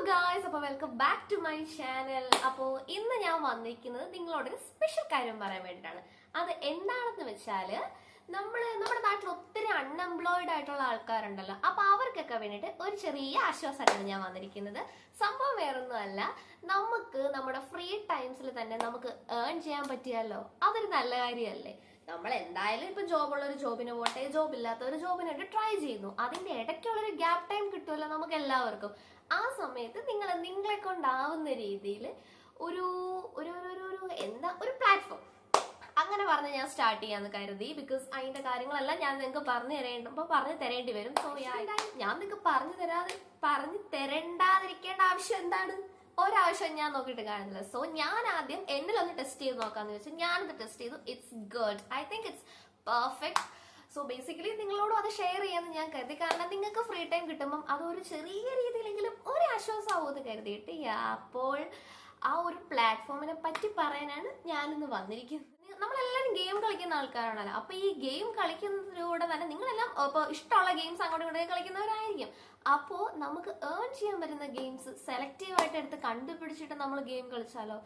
Guys, അപ്പോൾ welcome back to my channel. അപ്പോൾ ഇന്ന് ഞാൻ വന്നിരിക്കുന്നത് നിങ്ങളോടൊരു സ്പെഷ്യൽ കാര്യം പറയാൻ വേണ്ടിയിട്ടാണ്. അത് എന്താണെന്ന് വെച്ചാൽ നമ്മുടെ നാട്ടിൽ ഒത്തിരി അൺഎംപ്ലോയിഡ് ആയിട്ടുള്ള ആൾക്കാരുണ്ടല്ലോ. അപ്പൊ അവർക്കൊക്കെ വേണ്ടിയിട്ട് ഒരു ചെറിയ ആശ്വാസമായിട്ടാണ് ഞാൻ വന്നിരിക്കുന്നത്. സംഭവം വേറൊന്നുമല്ല, നമുക്ക് നമ്മുടെ ഫ്രീ ടൈംസിൽ തന്നെ നമുക്ക് ഏൺ ചെയ്യാൻ പറ്റിയല്ലോ. അതൊരു നല്ല കാര്യമല്ലേ. നമ്മൾ എന്തായാലും ഇപ്പൊ ജോബുള്ള ഒരു ജോബിന് പോട്ടെ, ജോബ് ഇല്ലാത്ത ഒരു ജോബിനായിട്ട് ട്രൈ ചെയ്യുന്നു. അതിന്റെ ഇടയ്ക്കുള്ളൊരു ഗ്യാപ് ടൈം കിട്ടുമല്ലോ നമുക്ക് എല്ലാവർക്കും. ആ സമയത്ത് നിങ്ങളെ കൊണ്ടാവുന്ന രീതിയിൽ ഒരു ഒരു ഒരു പ്ലാറ്റ്ഫോം അങ്ങനെ പറഞ്ഞ് ഞാൻ സ്റ്റാർട്ട് ചെയ്യാന്ന് കരുതി. ബിക്കോസ് അതിന്റെ കാര്യങ്ങളെല്ലാം ഞാൻ നിങ്ങൾക്ക് പറഞ്ഞു തരേണ്ടി വരും. സോ ഞാൻ നിങ്ങൾക്ക് പറഞ്ഞു തരേണ്ടാതിരിക്കേണ്ട ആവശ്യം എന്താണ്? ഒരാവശ്യം ഞാൻ നോക്കിയിട്ട് കാണുന്നില്ല. സോ ഞാൻ ആദ്യം എന്നിലൊന്ന് ടെസ്റ്റ് ചെയ്ത് നോക്കാന്ന് വെച്ചാൽ ഞാനത് ടെസ്റ്റ് ചെയ്തു. It's good, I think it's perfect. So basically നിങ്ങളോടും അത് ഷെയർ ചെയ്യാമെന്ന് ഞാൻ കരുതി. കാരണം നിങ്ങൾക്ക് ഫ്രീ ടൈം കിട്ടുമ്പം അതൊരു ചെറിയ രീതിയിലെങ്കിലും ഒരു ആശ്വാസമാവുമെന്ന് കരുതിയിട്ട് അപ്പോൾ ആ ഒരു പ്ലാറ്റ്ഫോമിനെ പറ്റി പറയാനാണ് ഞാനിന്ന് വന്നിരിക്കുന്നത്. നമ്മളെല്ലാവരും ഗെയിം കളിക്കുന്ന ആൾക്കാരാണല്ലോ. അപ്പൊ ഈ ഗെയിം കളിക്കുന്നതിലൂടെ തന്നെ നിങ്ങളെല്ലാം ഇപ്പോൾ ഇഷ്ടമുള്ള ഗെയിംസ് അങ്ങോട്ടും ഇങ്ങോട്ടും കളിക്കുന്നവരായിരിക്കും. അപ്പോൾ നമുക്ക് ഏൺ ചെയ്യാൻ പറ്റുന്ന ഗെയിംസ് സെലക്റ്റീവായിട്ട് എടുത്ത് കണ്ടുപിടിച്ചിട്ട് നമ്മൾ ഗെയിം കളിച്ചാലോ,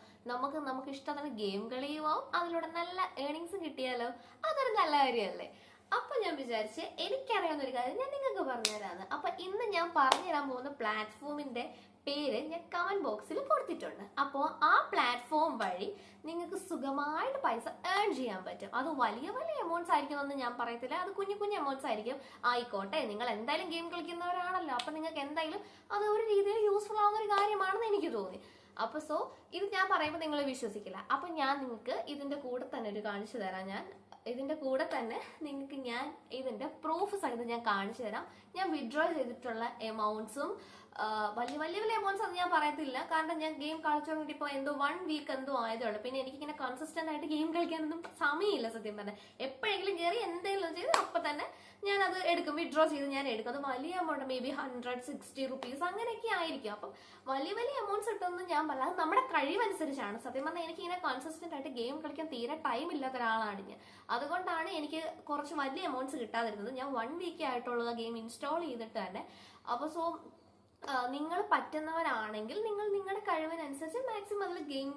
നമുക്ക് ഇഷ്ടത്തിന് ഗെയിം കളിയുമാവും, അതിലൂടെ നല്ല ഏണിങ്സും കിട്ടിയാലോ, അതൊരു നല്ല കാര്യമല്ലേ. അപ്പൊ ഞാൻ വിചാരിച്ച് എനിക്കറിയാവുന്ന ഒരു കാര്യം ഞാൻ നിങ്ങൾക്ക് പറഞ്ഞുതരാന്ന്. അപ്പൊ ഇന്ന് ഞാൻ പറഞ്ഞുതരാൻ പോകുന്ന പ്ലാറ്റ്ഫോമിന്റെ പേര് ഞാൻ കമന്റ് ബോക്സിൽ കൊടുത്തിട്ടുണ്ട്. അപ്പോൾ ആ പ്ലാറ്റ്ഫോം വഴി നിങ്ങൾക്ക് സുഖമായിട്ട് പൈസ ഏൺ ചെയ്യാൻ പറ്റും. അത് വലിയ എമൗണ്ട്സ് ആയിരിക്കുമെന്ന് ഞാൻ പറയത്തില്ല, അത് കുഞ്ഞു എമൗണ്ട്സ് ആയിരിക്കും. ആയിക്കോട്ടെ, നിങ്ങൾ എന്തായാലും ഗെയിം കളിക്കുന്നവരാണല്ലോ, അപ്പൊ നിങ്ങൾക്ക് എന്തായാലും അത് ഒരു രീതിയിൽ യൂസ്ഫുൾ ആവുന്ന ഒരു കാര്യമാണെന്ന് എനിക്ക് തോന്നി. അപ്പൊ ഇത് ഞാൻ പറയുമ്പോൾ നിങ്ങൾ വിശ്വസിക്കില്ല. അപ്പൊ ഞാൻ നിങ്ങൾക്ക് ഇതിന്റെ കൂടെ തന്നെ ഒരു കാണിച്ചു തരാം. ഇതിന്റെ കൂടെ തന്നെ നിങ്ങൾക്ക് ഞാൻ ഇതിന്റെ പ്രൂഫ് സഹിതം ഞാൻ കാണിച്ചു തരാം. ഞാൻ വിഡ്രോ ചെയ്തിട്ടുള്ള എമൗണ്ട്സും വലിയ എമൗണ്ട്സ് അത് ഞാൻ പറയത്തില്ല. കാരണം ഞാൻ ഗെയിം കളിച്ചോണ്ടിട്ട് ഇപ്പോൾ 1 വീക്ക് ആയതേ ഉള്ളൂ. പിന്നെ എനിക്കിങ്ങനെ കൺസിസ്റ്റന്റ് ആയിട്ട് ഗെയിം കളിക്കാനൊന്നും സമയമില്ല സത്യം പറഞ്ഞാൽ. എപ്പോഴെങ്കിലും കയറി എന്തെങ്കിലും ചെയ്ത് അപ്പൊ തന്നെ ഞാൻ അത് എടുക്കും, വിഡ്രോ ചെയ്ത് ഞാൻ എടുക്കും. അത് വലിയ എമൗണ്ട്, മേ ബി 160 റുപ്പീസ് അങ്ങനെയൊക്കെ ആയിരിക്കും. അപ്പം വലിയ എമൗണ്ട്സ് കിട്ടുമെന്ന് ഞാൻ പറയാം. അത് നമ്മുടെ കഴിവനുസരിച്ചാണ്. സത്യം പറഞ്ഞാൽ എനിക്ക് ഇങ്ങനെ കൺസിസ്റ്റന്റ് ആയിട്ട് ഗെയിം കളിക്കാൻ തീരെ ടൈം ഇല്ലാത്ത ഒരാളാണ് ഞാൻ. അതുകൊണ്ടാണ് എനിക്ക് കുറച്ച് വലിയ എമൗണ്ട്സ് കിട്ടാതിരുന്നത്. ഞാൻ 1 വീക്ക് ആയിട്ടുള്ള ഗെയിം ഇൻസ്റ്റാൾ ചെയ്തിട്ട് തന്നെ. അപ്പോൾ നിങ്ങൾ പറ്റുന്നവരാണെങ്കിൽ നിങ്ങൾ നിങ്ങളുടെ കഴിവിനനുസരിച്ച് മാക്സിമം അതിൽ ഗെയിം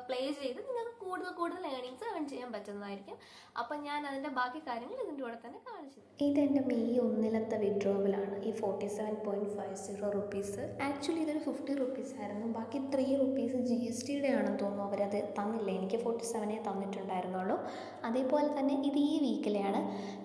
പ്ലേ ചെയ്ത് നിങ്ങൾക്ക് കൂടുതൽ ഏണിങ്സ് ഏൺ ചെയ്യാൻ പറ്റുന്നതായിരിക്കും. അപ്പം ഞാൻ അതിൻ്റെ ബാക്കി കാര്യങ്ങൾ ഇതിൻ്റെ കൂടെ തന്നെ കാണിച്ചു. ഇതെൻ്റെ മെയ് 1 വിഡ്രോവലാണ്. ഈ 47.50 റുപ്പീസ്. ആക്ച്വലി ഇതൊരു 50 റുപ്പീസ് ആയിരുന്നു. ബാക്കി 3 റുപ്പീസ് GSTയുടെ ആണെന്ന് തോന്നുന്നു. അവരത് തന്നില്ല, എനിക്ക് 47 തന്നിട്ടുണ്ടായിരുന്നുള്ളൂ. അതേപോലെ തന്നെ ഇത് ഈ വീക്കിലെയാണ്.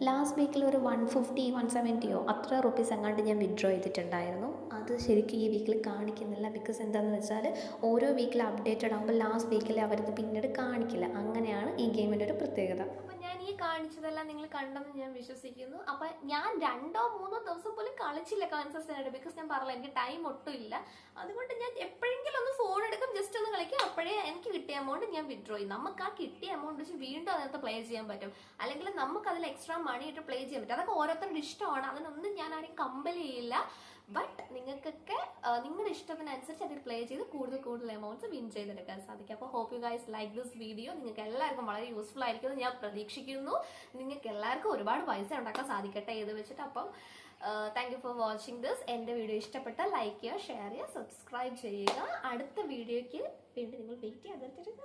ലാസ്റ്റ് വീക്കിൽ ഒരു 150-170 അത്ര റുപ്പീസ് അങ്ങാണ്ട് ഞാൻ വിഡ്രോ ചെയ്തിട്ടുണ്ടായിരുന്നു. അത് ശരിക്കും ഈ വീക്കിൽ കാണിക്കുന്നില്ല. ബിക്കോസ് എന്താണെന്ന് വെച്ചാൽ ഓരോ വീക്കിൽ അപ്ഡേറ്റഡ് ആകുമ്പോൾ ലാസ്റ്റ് വീക്കിൽ അവരത് പിന്നീട് കാണിക്കില്ല. അങ്ങനെയാണ് ഈ ഗെയിമിൻ്റെ ഒരു പ്രത്യേകത. അപ്പം ഞാൻ ഈ കാണിച്ചതെല്ലാം നിങ്ങൾ കണ്ടെന്ന് ഞാൻ വിശ്വസിക്കുന്നു. അപ്പം ഞാൻ 2-3 ദിവസം പോലും കളിച്ചില്ല കൺസിസ്റ്റന്റ് ആയിട്ട്. ബിക്കോസ് ഞാൻ പറഞ്ഞില്ല, എനിക്ക് ടൈം ഒട്ടും ഇല്ല. അതുകൊണ്ട് ഞാൻ എപ്പോഴെങ്കിലും ഒന്ന് ഫോൺ എടുക്കും, ജസ്റ്റ് ഒന്ന് കളിക്കും. അപ്പോഴേ എനിക്ക് കിട്ടിയ എമൗണ്ട് ഞാൻ വിഡ്രോ ചെയ്യും. നമുക്ക് ആ കിട്ടിയ എമൗണ്ട് വെച്ച് വീണ്ടും അതിനകത്ത് പ്ലേ ചെയ്യാൻ പറ്റും. അല്ലെങ്കിൽ നമുക്ക് അതിൽ എക്സ്ട്രാ മണി ഇട്ട് പ്ലേ ചെയ്യാൻ പറ്റും. അതൊക്കെ ഓരോരുത്തരുടെ ഇഷ്ടമാണ്. അതിനൊന്നും ഞാൻ ആരെയും കമ്പൽ ചെയ്യില്ല. ബട്ട് നിങ്ങൾക്കൊക്കെ നിങ്ങളുടെ ഇഷ്ടത്തിനനുസരിച്ച് അതിൽ പ്ലേ ചെയ്ത് കൂടുതൽ എമൗണ്ട്സ് വിൻ ചെയ്തെടുക്കാൻ സാധിക്കും. അപ്പോൾ hope you guys like this video. നിങ്ങൾക്ക് എല്ലാവർക്കും വളരെ യൂസ്ഫുൾ ആയിരിക്കുമെന്ന് ഞാൻ പ്രതീക്ഷിക്കുന്നു. നിങ്ങൾക്ക് എല്ലാവർക്കും ഒരുപാട് പൈസ ഉണ്ടാക്കാൻ സാധിക്കട്ടെ ഇത് വെച്ചിട്ട്. അപ്പം thank you for watching this. എൻ്റെ വീഡിയോ ഇഷ്ടപ്പെട്ടാൽ ലൈക്ക് ചെയ്യുക, ഷെയർ ചെയ്യുക, സബ്സ്ക്രൈബ് ചെയ്യുക. അടുത്ത വീഡിയോയ്ക്ക് വേണ്ടി നിങ്ങൾ വെയിറ്റ് ചെയ്യാതിരിക്കരുത്.